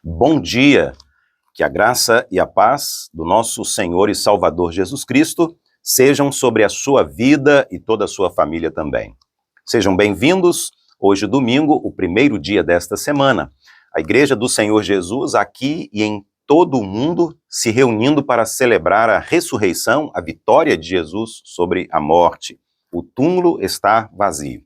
Bom dia, que a graça e a paz do nosso Senhor e Salvador Jesus Cristo sejam sobre a sua vida e toda a sua família também. Sejam bem-vindos, hoje domingo, o primeiro dia desta semana. A Igreja do Senhor Jesus aqui e em todo o mundo se reunindo para celebrar a ressurreição, a vitória de Jesus sobre a morte. O túmulo está vazio.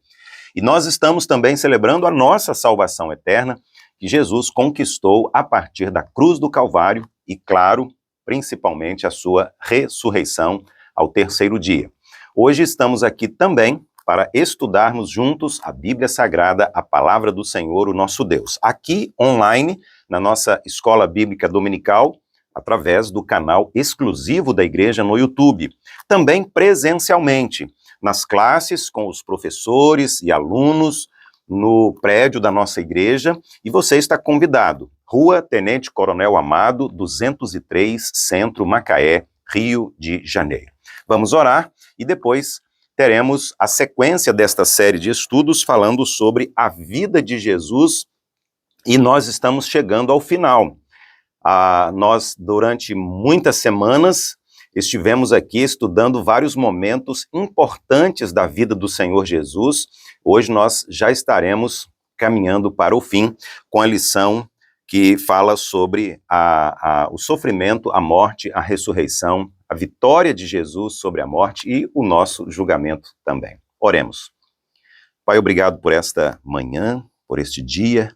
E nós estamos também celebrando a nossa salvação eterna, que Jesus conquistou a partir da cruz do Calvário e, claro, principalmente a sua ressurreição ao terceiro dia. Hoje estamos aqui também para estudarmos juntos a Bíblia Sagrada, a Palavra do Senhor, o nosso Deus. Aqui, online, na nossa Escola Bíblica Dominical, através do canal exclusivo da igreja no YouTube. Também presencialmente, nas classes com os professores e alunos, no prédio da nossa igreja, e você está convidado. Rua Tenente Coronel Amado, 203, Centro, Macaé, Rio de Janeiro. Vamos orar e depois teremos a sequência desta série de estudos falando sobre a vida de Jesus e nós estamos chegando ao final. Nós, durante muitas semanas, estivemos aqui estudando vários momentos importantes da vida do Senhor Jesus. Hoje nós já estaremos caminhando para o fim com a lição que fala sobre o sofrimento, a morte, a ressurreição, a vitória de Jesus sobre a morte e o nosso julgamento também. Oremos. Pai, obrigado por esta manhã, por este dia,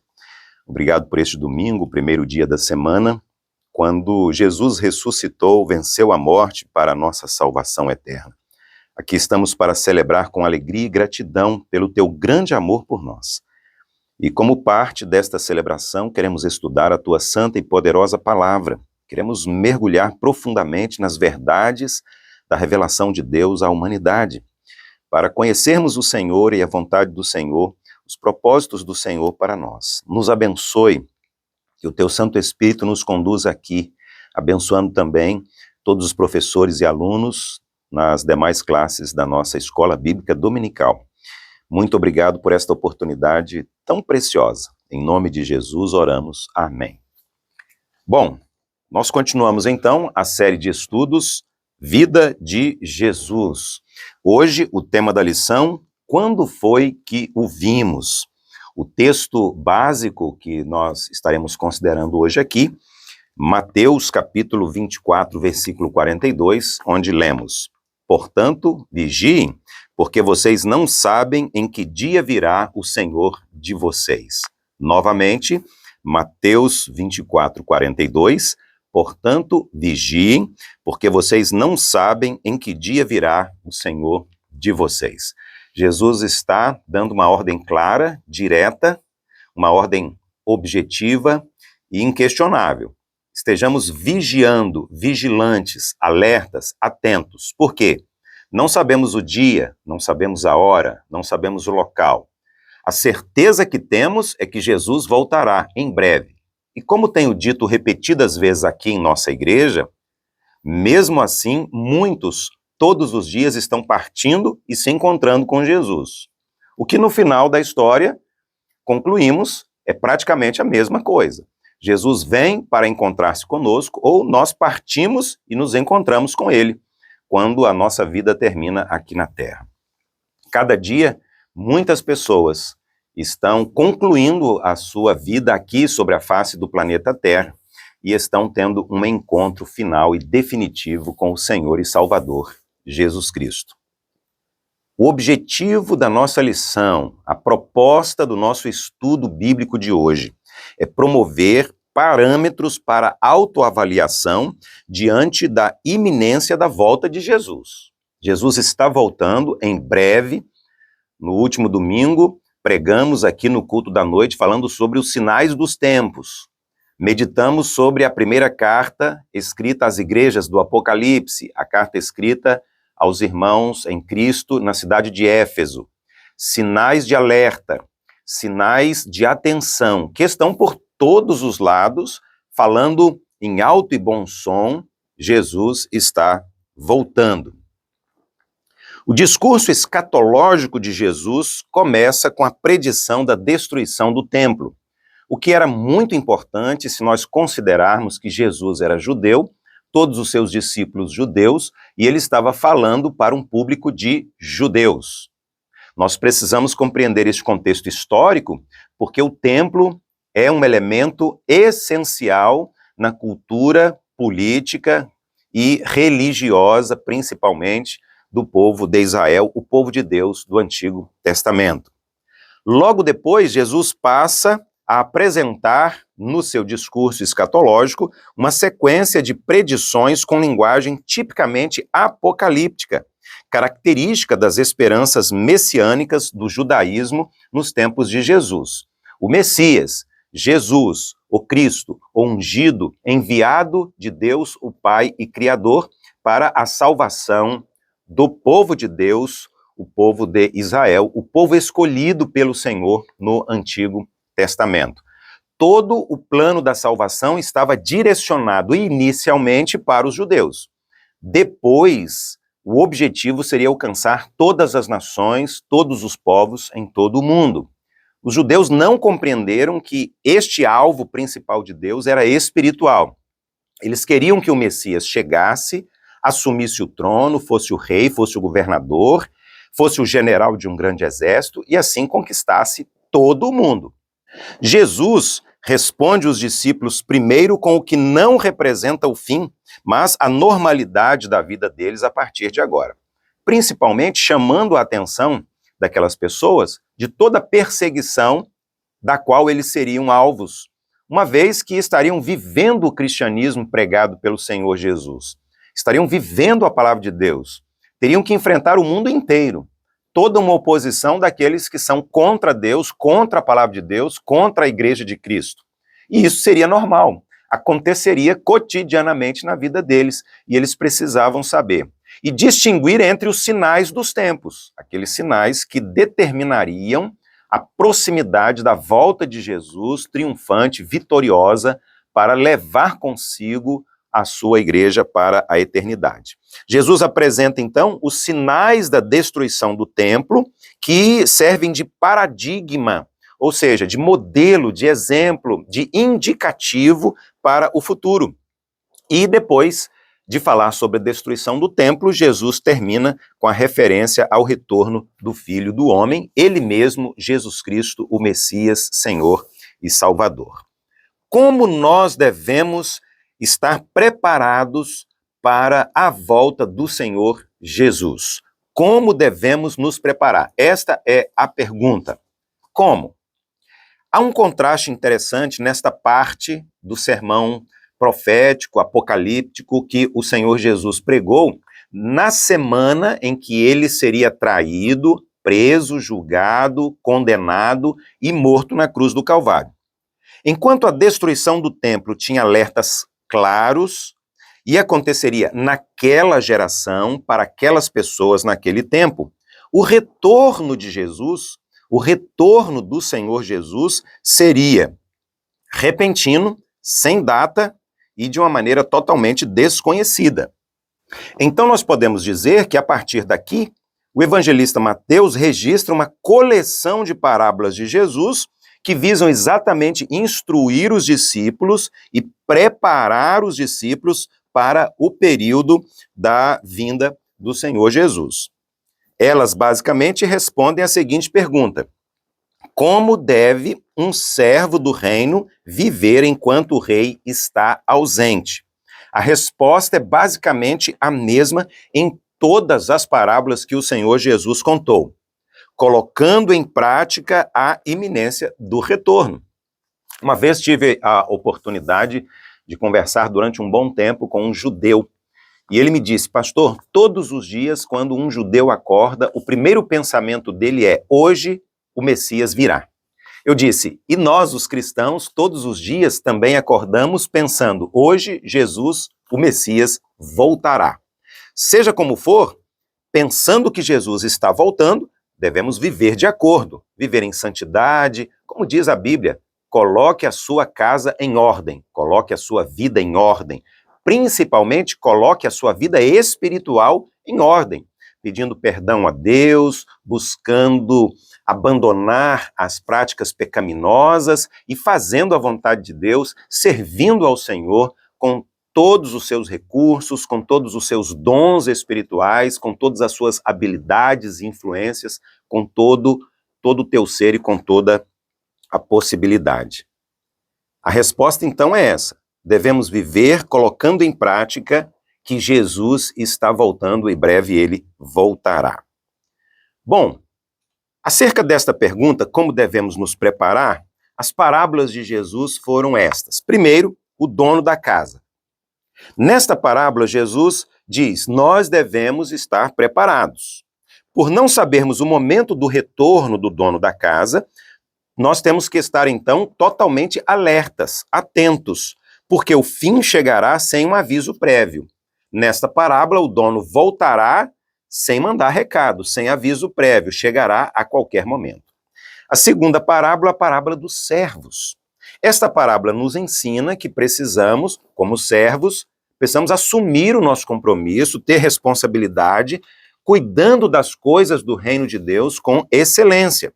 obrigado por este domingo, o primeiro dia da semana, quando Jesus ressuscitou, venceu a morte para a nossa salvação eterna. Aqui estamos para celebrar com alegria e gratidão pelo teu grande amor por nós. E como parte desta celebração, queremos estudar a tua santa e poderosa palavra. Queremos mergulhar profundamente nas verdades da revelação de Deus à humanidade, para conhecermos o Senhor e a vontade do Senhor, os propósitos do Senhor para nós. Nos abençoe, que o teu Santo Espírito nos conduza aqui, abençoando também todos os professores e alunos nas demais classes da nossa Escola Bíblica Dominical. Muito obrigado por esta oportunidade tão preciosa. Em nome de Jesus oramos. Amém. Bom, nós continuamos então a série de estudos Vida de Jesus. Hoje o tema da lição, quando foi que o vimos? O texto básico que nós estaremos considerando hoje aqui, Mateus capítulo 24, versículo 42, onde lemos: Portanto, vigiem, porque vocês não sabem em que dia virá o Senhor de vocês. Novamente, Mateus 24, 42, portanto, vigiem, porque vocês não sabem em que dia virá o Senhor de vocês. Jesus está dando uma ordem clara, direta, uma ordem objetiva e inquestionável. Estejamos vigiando, vigilantes, alertas, atentos. Por quê? Não sabemos o dia, não sabemos a hora, não sabemos o local. A certeza que temos é que Jesus voltará em breve. E como tenho dito repetidas vezes aqui em nossa igreja, mesmo assim, muitos todos os dias estão partindo e se encontrando com Jesus. O que no final da história, concluímos, é praticamente a mesma coisa. Jesus vem para encontrar-se conosco, ou nós partimos e nos encontramos com ele, quando a nossa vida termina aqui na Terra. Cada dia, muitas pessoas estão concluindo a sua vida aqui sobre a face do planeta Terra e estão tendo um encontro final e definitivo com o Senhor e Salvador, Jesus Cristo. O objetivo da nossa lição, a proposta do nosso estudo bíblico de hoje, é promover parâmetros para autoavaliação diante da iminência da volta de Jesus. Jesus está voltando em breve. No último domingo, pregamos aqui no culto da noite falando sobre os sinais dos tempos. Meditamos sobre a primeira carta escrita às igrejas do Apocalipse, a carta escrita aos irmãos em Cristo na cidade de Éfeso. Sinais de alerta, sinais de atenção, que estão por todos os lados, falando em alto e bom som, Jesus está voltando. O discurso escatológico de Jesus começa com a predição da destruição do templo. o que era muito importante se nós considerarmos que Jesus era judeu, todos os seus discípulos judeus, e ele estava falando para um público de judeus. Nós precisamos compreender este contexto histórico, porque o templo é um elemento essencial na cultura política e religiosa, principalmente, do povo de Israel, o povo de Deus do Antigo Testamento. Logo depois, Jesus passa a apresentar, no seu discurso escatológico, uma sequência de predições com linguagem tipicamente apocalíptica, característica das esperanças messiânicas do judaísmo nos tempos de Jesus. O Messias, Jesus, o Cristo, o ungido, enviado de Deus, o Pai e Criador, para a salvação do povo de Deus, o povo de Israel, o povo escolhido pelo Senhor no Antigo Testamento. Todo o plano da salvação estava direcionado inicialmente para os judeus. Depois, o objetivo seria alcançar todas as nações, todos os povos em todo o mundo. Os judeus não compreenderam que este alvo principal de Deus era espiritual. Eles queriam que o Messias chegasse, assumisse o trono, fosse o rei, fosse o governador, fosse o general de um grande exército e assim conquistasse todo o mundo. Jesus responde os discípulos primeiro com o que não representa o fim, mas a normalidade da vida deles a partir de agora. Principalmente chamando a atenção daquelas pessoas de toda a perseguição da qual eles seriam alvos, uma vez que estariam vivendo o cristianismo pregado pelo Senhor Jesus. Estariam vivendo a palavra de Deus. Teriam que enfrentar o mundo inteiro. Toda uma oposição daqueles que são contra Deus, contra a palavra de Deus, contra a igreja de Cristo. E isso seria normal, aconteceria cotidianamente na vida deles, e eles precisavam saber. E distinguir entre os sinais dos tempos, aqueles sinais que determinariam a proximidade da volta de Jesus, triunfante, vitoriosa, para levar consigo a sua igreja para a eternidade. Jesus apresenta, então, os sinais da destruição do templo, que servem de paradigma, ou seja, de modelo, de exemplo, de indicativo para o futuro. E depois de falar sobre a destruição do templo, Jesus termina com a referência ao retorno do Filho do Homem, ele mesmo, Jesus Cristo, o Messias, Senhor e Salvador. Como nós devemos estar preparados para a volta do Senhor Jesus? Como devemos nos preparar? Esta é a pergunta. Como? Há um contraste interessante nesta parte do sermão profético, apocalíptico, que o Senhor Jesus pregou na semana em que ele seria traído, preso, julgado, condenado e morto na cruz do Calvário. Enquanto a destruição do templo tinha alertas claros e aconteceria naquela geração, para aquelas pessoas naquele tempo, o retorno de Jesus, o retorno do Senhor Jesus seria repentino, sem data e de uma maneira totalmente desconhecida. Então nós podemos dizer que a partir daqui, o evangelista Mateus registra uma coleção de parábolas de Jesus que visam exatamente instruir os discípulos e preparar os discípulos para o período da vinda do Senhor Jesus. Elas basicamente respondem à seguinte pergunta: como deve um servo do reino viver enquanto o rei está ausente? A resposta é basicamente a mesma em todas as parábolas que o Senhor Jesus contou, colocando em prática a iminência do retorno. Uma vez tive a oportunidade de conversar durante um bom tempo com um judeu, e ele me disse: pastor, todos os dias, quando um judeu acorda, o primeiro pensamento dele é: hoje o Messias virá. Eu disse: e nós, os cristãos, todos os dias também acordamos pensando: hoje Jesus, o Messias, voltará. Seja como for, pensando que Jesus está voltando, devemos viver de acordo, viver em santidade, como diz a Bíblia, coloque a sua casa em ordem, coloque a sua vida em ordem, principalmente coloque a sua vida espiritual em ordem, pedindo perdão a Deus, buscando abandonar as práticas pecaminosas e fazendo a vontade de Deus, servindo ao Senhor com todos os seus recursos, com todos os seus dons espirituais, com todas as suas habilidades e influências, com todo o teu ser e com toda a possibilidade. A resposta então é essa. Devemos viver colocando em prática que Jesus está voltando e breve ele voltará. Bom, acerca desta pergunta, como devemos nos preparar, as parábolas de Jesus foram estas. Primeiro, o dono da casa. Nesta parábola, Jesus diz: nós devemos estar preparados. Por não sabermos o momento do retorno do dono da casa, nós temos que estar, então, totalmente alertas, atentos, porque o fim chegará sem um aviso prévio. Nesta parábola, o dono voltará sem mandar recado, sem aviso prévio, chegará a qualquer momento. A segunda parábola, a parábola dos servos. Esta parábola nos ensina que precisamos, como servos, precisamos assumir o nosso compromisso, ter responsabilidade, cuidando das coisas do reino de Deus com excelência.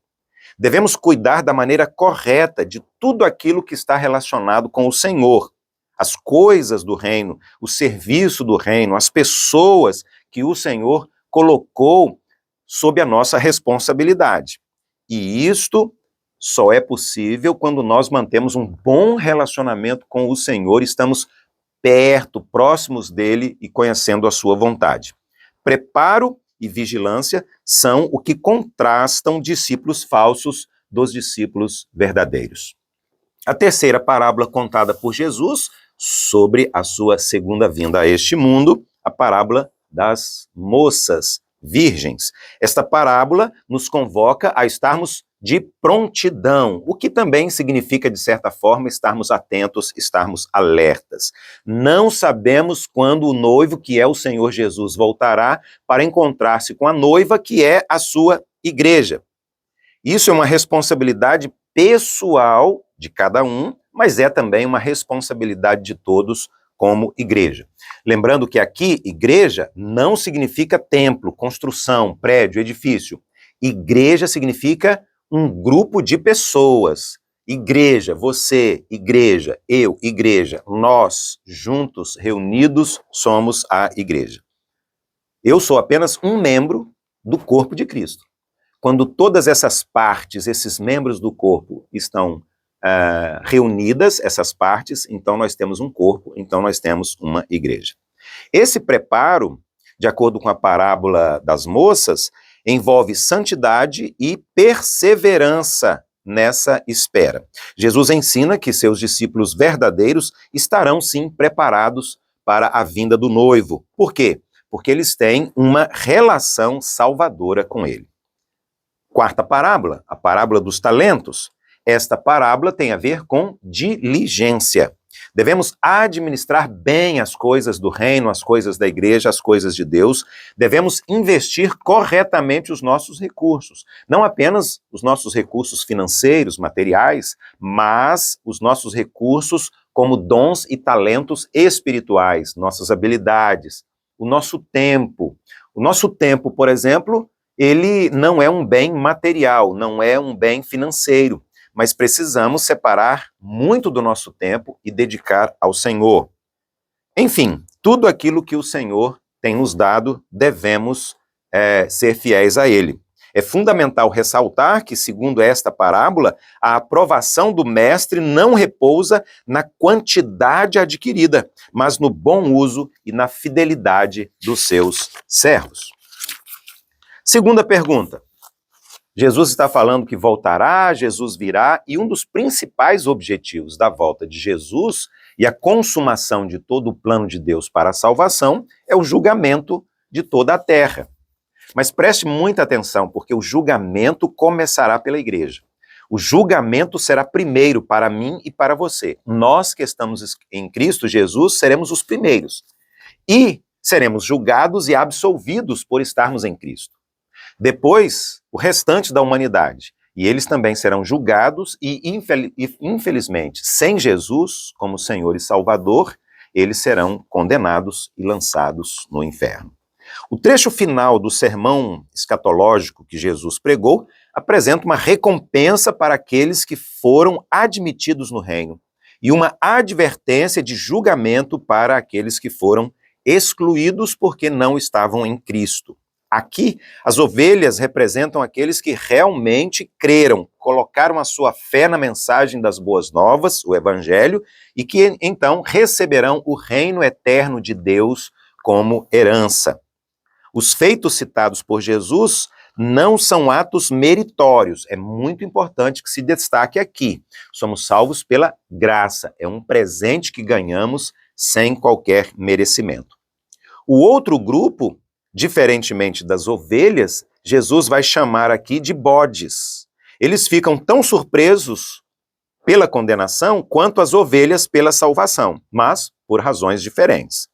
Devemos cuidar da maneira correta de tudo aquilo que está relacionado com o Senhor. As coisas do reino, o serviço do reino, as pessoas que o Senhor colocou sob a nossa responsabilidade. E isto só é possível quando nós mantemos um bom relacionamento com o Senhor, estamos perto, próximos dele e conhecendo a sua vontade. Preparo e vigilância são o que contrastam discípulos falsos dos discípulos verdadeiros. A terceira parábola contada por Jesus sobre a sua segunda vinda a este mundo, a parábola das moças virgens. Esta parábola nos convoca a estarmos de prontidão, o que também significa, de certa forma, estarmos atentos, estarmos alertas. Não sabemos quando o noivo, que é o Senhor Jesus, voltará para encontrar-se com a noiva, que é a sua igreja. Isso é uma responsabilidade pessoal de cada um, mas é também uma responsabilidade de todos como igreja. Lembrando que aqui, igreja não significa templo, construção, prédio, edifício. Igreja significa um grupo de pessoas. Igreja, você, igreja, eu, igreja, nós, juntos, reunidos, somos a igreja. Eu sou apenas um membro do corpo de Cristo. Quando todas essas partes, esses membros do corpo estão reunidas, essas partes, então nós temos um corpo, então nós temos uma igreja. Esse preparo, de acordo com a parábola das moças, envolve santidade e perseverança nessa espera. Jesus ensina que seus discípulos verdadeiros estarão sim preparados para a vinda do noivo. Por quê? Porque eles têm uma relação salvadora com ele. Quarta parábola, a parábola dos talentos. Esta parábola tem a ver com diligência. Devemos administrar bem as coisas do reino, as coisas da igreja, as coisas de Deus. Devemos investir corretamente os nossos recursos. Não apenas os nossos recursos financeiros, materiais, mas os nossos recursos como dons e talentos espirituais, nossas habilidades, o nosso tempo. O nosso tempo, por exemplo, ele não é um bem material, não é um bem financeiro. Mas precisamos separar muito do nosso tempo e dedicar ao Senhor. Enfim, tudo aquilo que o Senhor tem nos dado, devemos ser fiéis a Ele. É fundamental ressaltar que, segundo esta parábola, a aprovação do mestre não repousa na quantidade adquirida, mas no bom uso e na fidelidade dos seus servos. Segunda pergunta. Jesus está falando que voltará, Jesus virá, e um dos principais objetivos da volta de Jesus e a consumação de todo o plano de Deus para a salvação é o julgamento de toda a terra. Mas preste muita atenção, porque o julgamento começará pela igreja. O julgamento será primeiro para mim e para você. Nós que estamos em Cristo Jesus seremos os primeiros. E seremos julgados e absolvidos por estarmos em Cristo. Depois, o restante da humanidade. E eles também serão julgados e, infelizmente, sem Jesus como Senhor e Salvador, eles serão condenados e lançados no inferno. O trecho final do sermão escatológico que Jesus pregou apresenta uma recompensa para aqueles que foram admitidos no reino e uma advertência de julgamento para aqueles que foram excluídos porque não estavam em Cristo. Aqui, as ovelhas representam aqueles que realmente creram, colocaram a sua fé na mensagem das boas novas, o Evangelho, e que então receberão o reino eterno de Deus como herança. Os feitos citados por Jesus não são atos meritórios. É muito importante que se destaque aqui. Somos salvos pela graça. É um presente que ganhamos sem qualquer merecimento. O outro grupo, diferentemente das ovelhas, Jesus vai chamar aqui de bodes. Eles ficam tão surpresos pela condenação quanto as ovelhas pela salvação, mas por razões diferentes.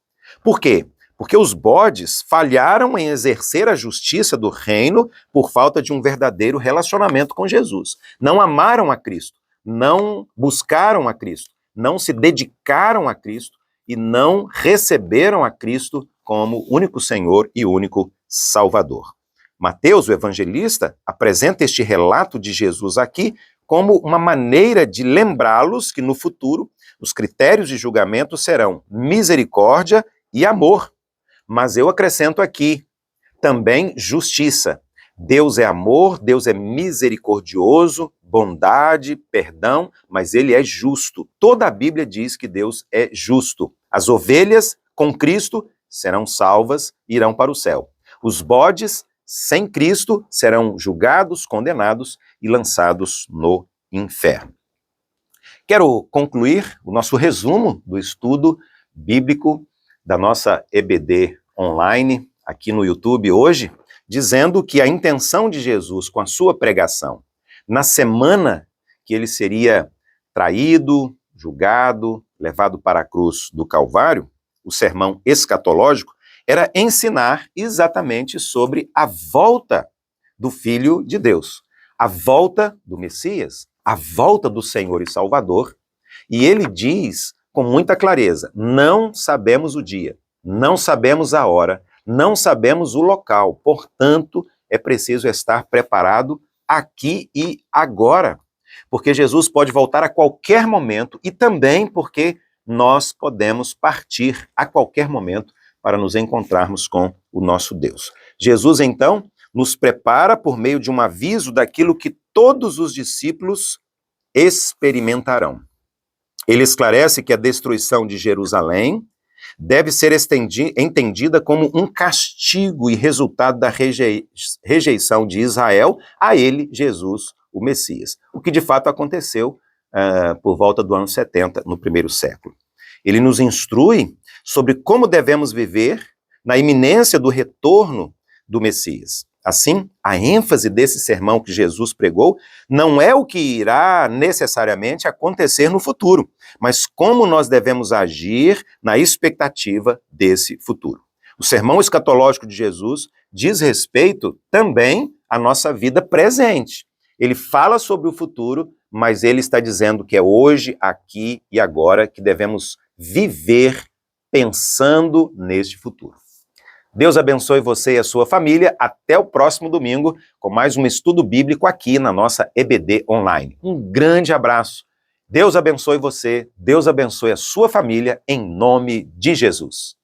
Por quê? Porque os bodes falharam em exercer a justiça do reino por falta de um verdadeiro relacionamento com Jesus. Não amaram a Cristo, não buscaram a Cristo, não se dedicaram a Cristo e não receberam a Cristo como único Senhor e único Salvador. Mateus, o evangelista, apresenta este relato de Jesus aqui como uma maneira de lembrá-los que no futuro os critérios de julgamento serão misericórdia e amor. Mas eu acrescento aqui também justiça. Deus é amor, Deus é misericordioso, bondade, perdão, mas ele é justo. Toda a Bíblia diz que Deus é justo. As ovelhas com Cristo serão salvas e irão para o céu. Os bodes sem Cristo serão julgados, condenados e lançados no inferno. Quero concluir o nosso resumo do estudo bíblico da nossa EBD online, aqui no YouTube hoje, dizendo que a intenção de Jesus com a sua pregação, na semana que ele seria traído, julgado, levado para a cruz do Calvário, o sermão escatológico, era ensinar exatamente sobre a volta do Filho de Deus, a volta do Messias, a volta do Senhor e Salvador. E ele diz com muita clareza: não sabemos o dia, não sabemos a hora, não sabemos o local, portanto, é preciso estar preparado aqui e agora, porque Jesus pode voltar a qualquer momento e também porque nós podemos partir a qualquer momento para nos encontrarmos com o nosso Deus. Jesus, então, nos prepara por meio de um aviso daquilo que todos os discípulos experimentarão. Ele esclarece que a destruição de Jerusalém deve ser entendida como um castigo e resultado da rejeição de Israel a ele, Jesus, o Messias. O que de fato aconteceu por volta do ano 70, no primeiro século. Ele nos instrui sobre como devemos viver na iminência do retorno do Messias. Assim, a ênfase desse sermão que Jesus pregou não é o que irá necessariamente acontecer no futuro, mas como nós devemos agir na expectativa desse futuro. O sermão escatológico de Jesus diz respeito também à nossa vida presente. Ele fala sobre o futuro, mas ele está dizendo que é hoje, aqui e agora que devemos viver pensando neste futuro. Deus abençoe você e a sua família. Até o próximo domingo com mais um estudo bíblico aqui na nossa EBD Online. Um grande abraço. Deus abençoe você, Deus abençoe a sua família, em nome de Jesus.